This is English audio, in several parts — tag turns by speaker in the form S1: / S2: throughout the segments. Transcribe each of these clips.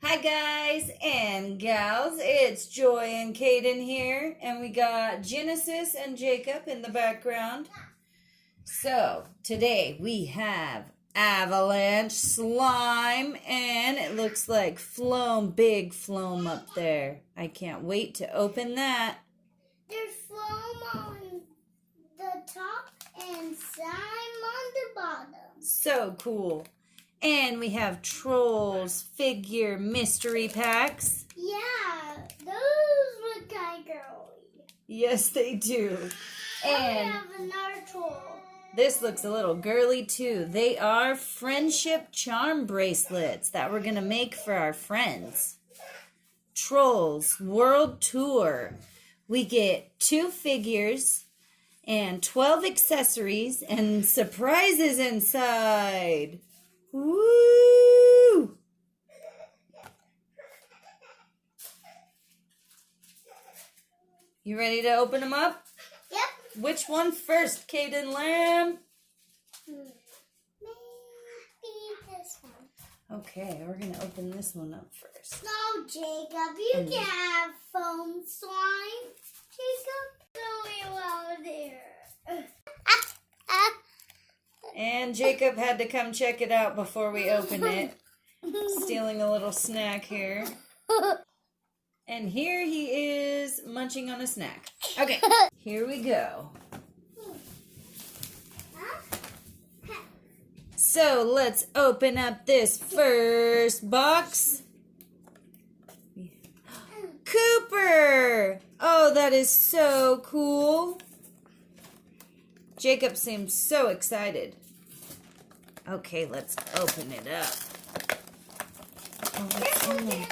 S1: Hi guys and gals, it's Joy and Kaden here, and we got Genesis and Jacob in the background. So, today we have Avalanche, Slime, and it looks like Floam, big Floam up there. I can't wait to open that.
S2: There's foam on the top and slime on the bottom.
S1: So cool. And we have Trolls figure mystery packs.
S2: Yeah, those look kind of girly.
S1: Yes, they do.
S2: And we have another troll.
S1: This looks a little girly too. They are friendship charm bracelets that we're going to make for our friends. Trolls World Tour. We get 2 figures and 12 accessories and surprises inside. Woo! You ready to open them up?
S2: Yep.
S1: Which one first, Kaden Lamb?
S2: Maybe this one.
S1: Okay, we're going to open this one up first.
S2: No, Jacob, you can have foam slime. Jacob, don't you out there.
S1: And Jacob had to come check it out before we open it. Stealing a little snack here. And here he is munching on a snack. Okay, here we go. So let's open up this first box. Cooper! Oh, that is so cool. Jacob seems so excited. Okay, let's open it up. Oh, what's in there?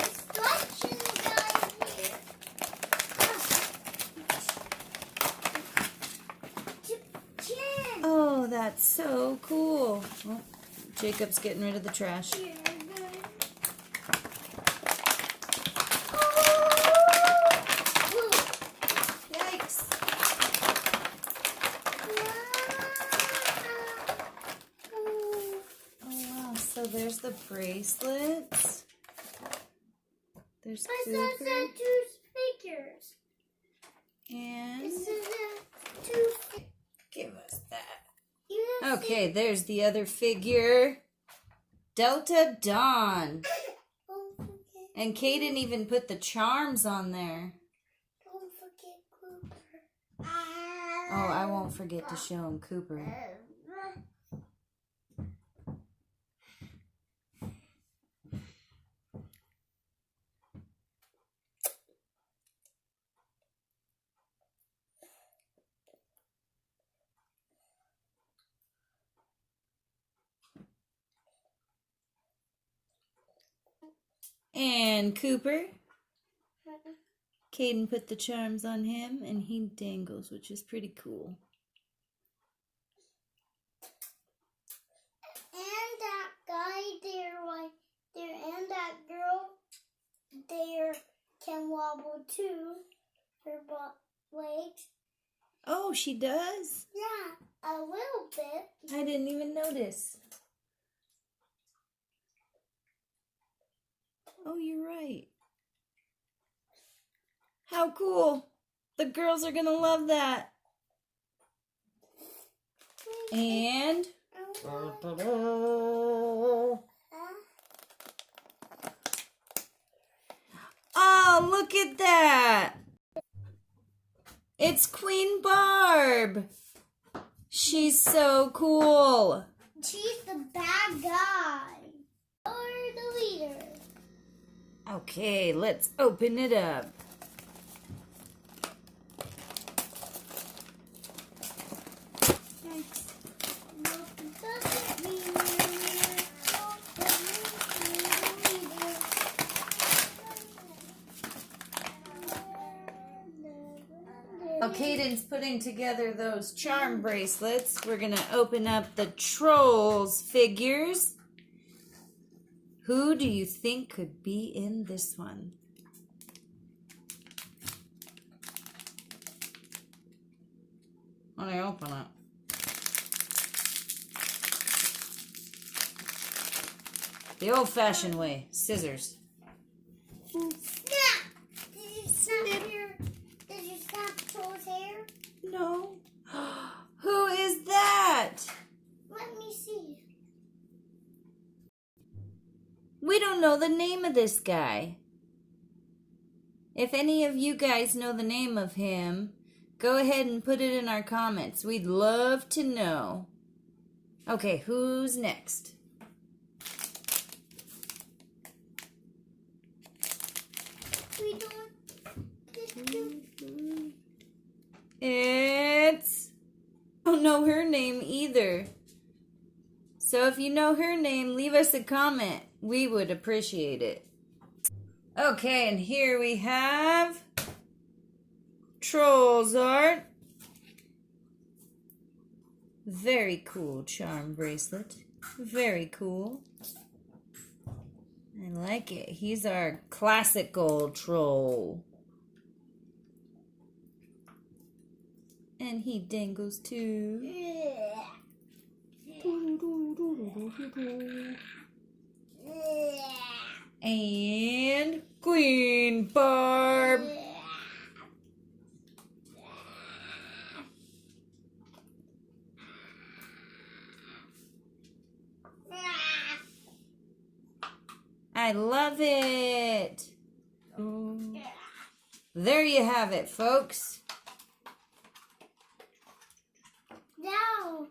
S1: Oh, that's so cool. Oh, Jacob's getting rid of the trash. Yikes. Oh, wow. So there's the bracelets. There's
S2: But
S1: Cooper.
S2: that's 2 figures.
S1: And
S2: This is 2 figures.
S1: give us that. Okay, there's the other figure. Delta Dawn.
S2: Don't forget.
S1: And Kaden even put the charms on there.
S2: Don't forget Cooper.
S1: Oh, I won't forget to show him Cooper. And Cooper. Kaden put the charms on him, and he dangles, which is pretty cool.
S2: And that guy there, and that girl there can wobble too. Her legs.
S1: Oh, she does?
S2: Yeah, a little bit.
S1: I didn't even notice. Oh, you're right. How cool. The girls are going to love that. And oh, look at that. It's Queen Barb. She's so cool.
S2: She's the bad guy. Or the leader.
S1: Okay, let's open it up. While Kaden's putting together those charm bracelets, we're going to open up the Trolls figures. Who do you think could be in this one? When I open it. The old-fashioned way, scissors.
S2: Snap! Did you snap Did you snap Troll's hair?
S1: No. Who is that?
S2: Let me see.
S1: We don't know the name of this guy. If any of you guys know the name of him, go ahead and put it in our comments. We'd love to know. Okay, who's next?
S2: We don't.
S1: It's... I don't know her name either. So if you know her name, leave us a comment. We would appreciate it. Okay, and here we have Trolls art. Very cool charm bracelet. Very cool. I like it. He's our classical troll. And he dangles too. And Queen Barb. I love it. There you have it, folks.
S2: Now,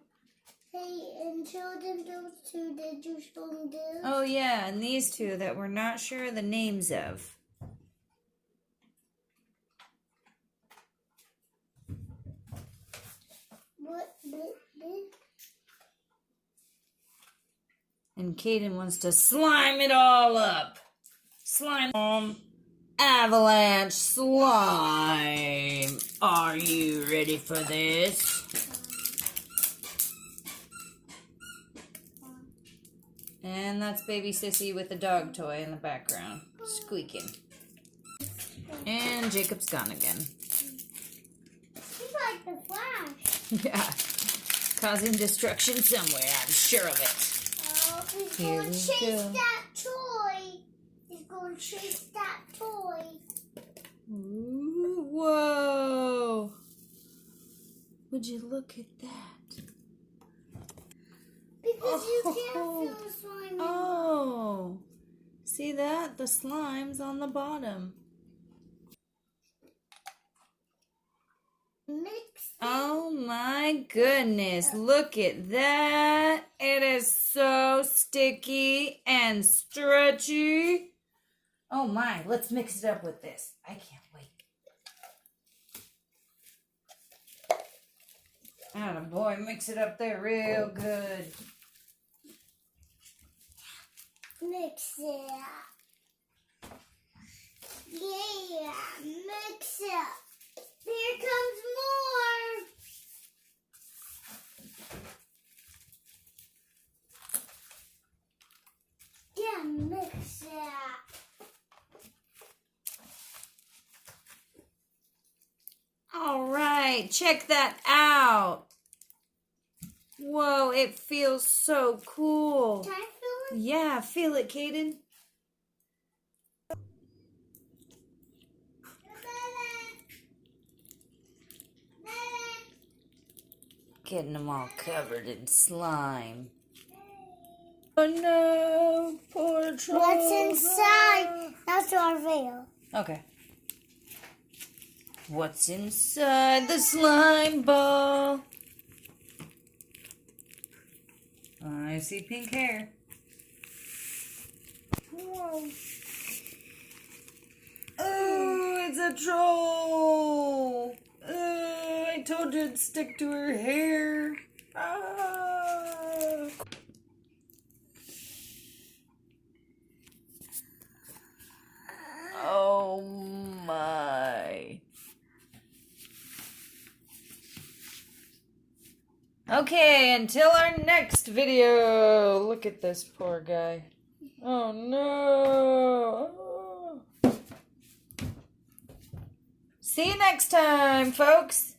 S2: hey, and show them those two that you showed them.
S1: Oh yeah, and these two that we're not sure the names of.
S2: What?
S1: And Kaden wants to slime it all up. Slime Avalanche slime. Are you ready for this? And that's baby Sissy with the dog toy in the background, squeaking. And Jacob's gone again.
S2: He's like the Flash.
S1: Yeah, causing destruction somewhere, I'm sure of it.
S2: Oh, he's
S1: Here
S2: going to
S1: we
S2: chase
S1: go.
S2: that toy. He's going to chase that toy.
S1: Ooh, whoa! Would you look at that?
S2: Because you can't feel slime.
S1: Oh, see that? The slime's on the bottom.
S2: Mix.
S1: Oh my goodness, look at that. It is so sticky and stretchy. Oh my, let's mix it up with this. I can't wait. Attaboy, mix it up there real good.
S2: Mix it up. Yeah, mix it up. Here comes more. Yeah, mix it up.
S1: All right, check that out. Whoa, it feels so cool.
S2: Can I feel it?
S1: Yeah, feel it, Kaden. Getting them all covered in slime. Oh no, poor troll.
S2: What's inside? That's our veil.
S1: Okay. What's inside the slime ball? I see pink hair. Whoa. Oh, it's a troll. Oh, I told you it'd stick to her hair. Ah. Oh my. Okay, until our next video. Look at this poor guy. Oh no. See you next time, folks.